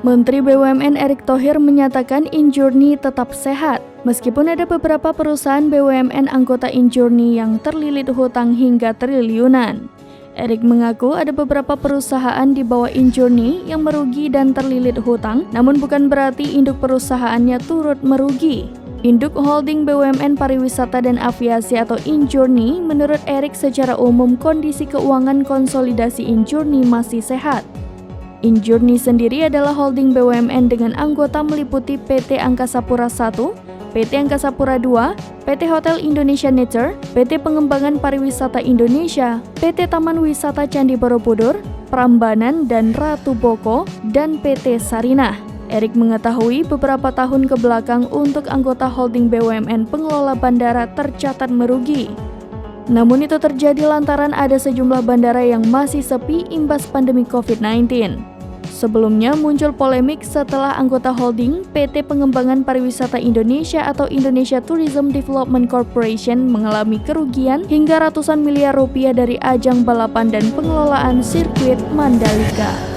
Menteri BUMN Erick Thohir menyatakan Injourney tetap sehat, meskipun ada beberapa perusahaan BUMN anggota Injourney yang terlilit hutang hingga triliunan. Erick mengaku ada beberapa perusahaan di bawah Injourney yang merugi dan terlilit hutang, namun bukan berarti induk perusahaannya turut merugi. Induk Holding BUMN Pariwisata dan Aviasi atau Injourney, menurut Erick secara umum kondisi keuangan konsolidasi Injourney masih sehat. Injourney sendiri adalah holding BUMN dengan anggota meliputi PT Angkasa Pura I, PT Angkasa Pura II, PT Hotel Indonesia Nature, PT Pengembangan Pariwisata Indonesia, PT Taman Wisata Candi Borobudur, Prambanan dan Ratu Boko, dan PT Sarinah. Erick mengetahui beberapa tahun ke belakang untuk anggota holding BUMN pengelola bandara tercatat merugi. Namun itu terjadi lantaran ada sejumlah bandara yang masih sepi imbas pandemi COVID-19. Sebelumnya muncul polemik setelah anggota holding PT Pengembangan Pariwisata Indonesia atau Indonesia Tourism Development Corporation mengalami kerugian hingga ratusan miliar rupiah dari ajang balapan dan pengelolaan sirkuit Mandalika.